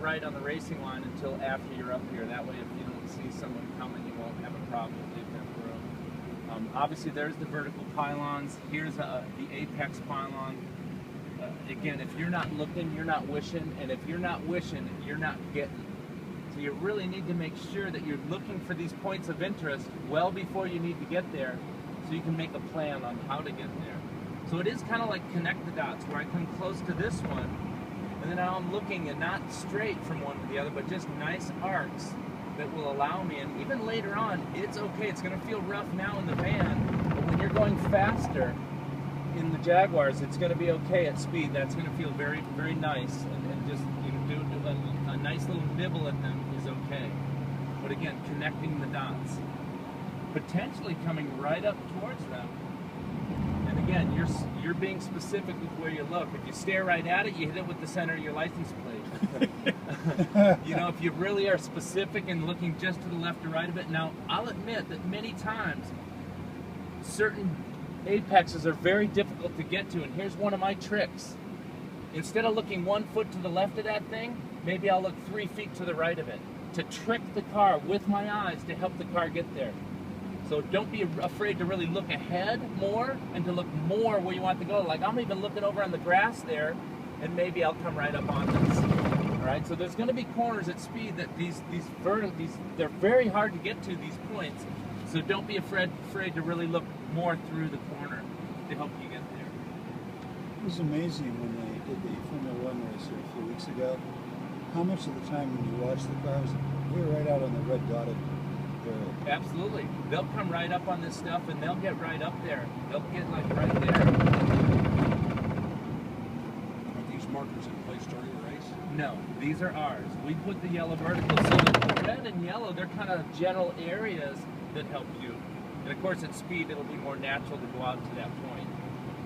it right on the racing line until after you're up here. That way, if you don't see someone coming, you won't have a problem leaving them through. Obviously, there's the vertical pylons. Here's the apex pylon. Again, if you're not looking, you're not wishing, and if you're not wishing, you're not getting. So you really need to make sure that you're looking for these points of interest well before you need to get there, so you can make a plan on how to get there. So it is kind of like connect the dots, where I come close to this one, and then now I'm looking and not straight from one to the other, but just nice arcs that will allow me, and even later on, it's okay. It's going to feel rough now in the van, but when you're going faster in the Jaguars, it's going to be okay at speed. That's going to feel very, very nice, and just do a nice little nibble at them is okay. But again, connecting the dots, potentially coming right up towards them. And again, you're being specific with where you look. If you stare right at it, you hit it with the center of your license plate. You know, if you really are specific and looking just to the left or right of it. Now, I'll admit that many times certain apexes are very difficult to get to, and here's one of my tricks. Instead of looking 1 foot to the left of that thing, maybe I'll look 3 feet to the right of it to trick the car with my eyes to help the car get there. So don't be afraid to really look ahead more and to look more where you want to go. Like I'm even looking over on the grass there, and maybe I'll come right up on this. All right, so there's going to be corners at speed that they're very hard to get to, these points. So don't be afraid to really look more through the corner to help you get there. It was amazing when they did the Formula 1 race here a few weeks ago. How much of the time when you watch the cars, we were right out on the red dotted area. Absolutely. They'll come right up on this stuff, and they'll get right up there. They'll get like right there. Are these markers in place during the race? No, these are ours. We put the yellow vertical, so the red and yellow, they're kind of general areas that help you. And of course at speed, it'll be more natural to go out to that point.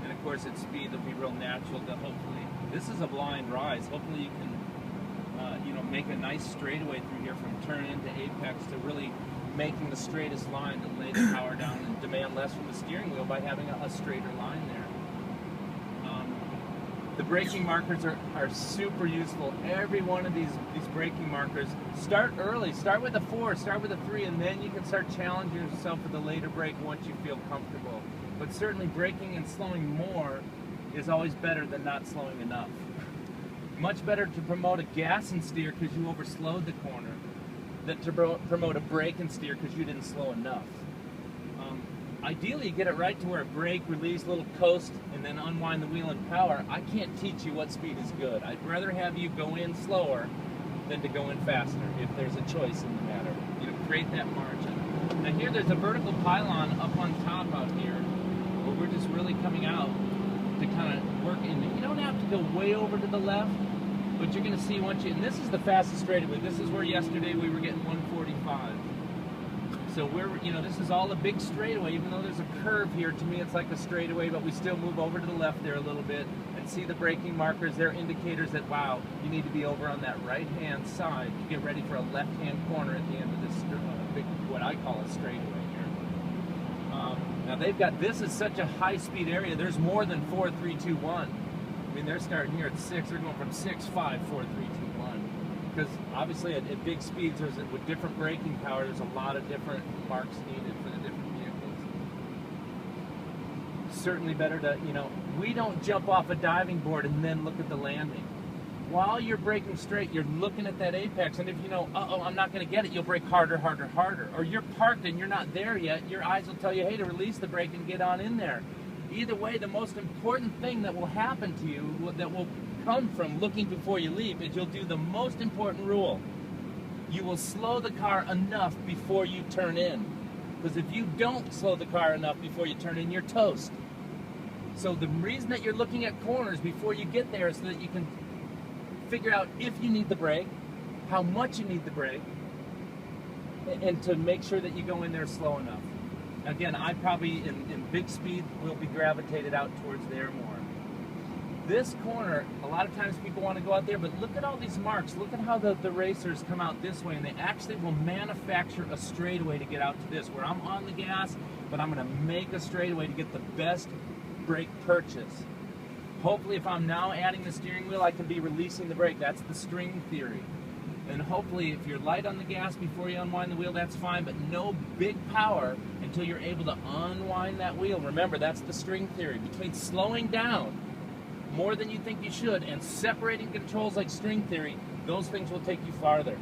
And of course at speed, it'll be real natural to hopefully, this is a blind rise. Hopefully you can, make a nice straightaway through here from turn into apex to really making the straightest line to lay the power down and demand less from the steering wheel by having a straighter line there. The braking markers are super useful. Every one of these braking markers, start early. Start with a 4, start with a 3, and then you can start challenging yourself with a later brake once you feel comfortable. But certainly braking and slowing more is always better than not slowing enough. Much better to promote a gas and steer because you overslowed the corner than to promote a brake and steer because you didn't slow enough. Ideally, you get it right to where a brake, release, little coast, and then unwind the wheel and power. I can't teach you what speed is good. I'd rather have you go in slower than to go in faster if there's a choice in the matter. Create that margin. Now here there's a vertical pylon up on top out here where we're just really coming out to kind of work in. You don't have to go way over to the left, but you're going to see once you, and this is the fastest straightaway. This is where yesterday we were getting 145. So this is all a big straightaway, even though there's a curve here. To me, it's like a straightaway, but we still move over to the left there a little bit and see the braking markers. They're indicators that, wow, you need to be over on that right-hand side to get ready for a left-hand corner at the end of this big, what I call a straightaway here. Now they've got, this is such a high-speed area. There's more than 4, 3, 2, 1. I mean, they're starting here at 6. They're going from 6, 5, 4, 3, 2, 1. Because obviously at big speeds, with different braking power, there's a lot of different marks needed for the different vehicles. Certainly better to, we don't jump off a diving board and then look at the landing. While you're braking straight, you're looking at that apex, and if you know, uh-oh, I'm not going to get it, you'll brake harder, harder, harder. Or you're parked and you're not there yet, your eyes will tell you, hey, to release the brake and get on in there. Either way, the most important thing that will happen to you, that will come from looking before you leave, is you'll do the most important rule. You will slow the car enough before you turn in. Because if you don't slow the car enough before you turn in, you're toast. So the reason that you're looking at corners before you get there is so that you can figure out if you need the brake, how much you need the brake, and to make sure that you go in there slow enough. Again, I probably, in big speed, will be gravitated out towards there more. This corner, a lot of times people want to go out there, but look at all these marks. Look at how the racers come out this way, and they actually will manufacture a straightaway to get out to this, where I'm on the gas, but I'm going to make a straightaway to get the best brake purchase. Hopefully if I'm now adding the steering wheel, I can be releasing the brake. That's the string theory. And hopefully if you're light on the gas before you unwind the wheel, that's fine, but no big power until you're able to unwind that wheel. Remember, that's the string theory. Between slowing down more than you think you should and separating controls like string theory, those things will take you farther.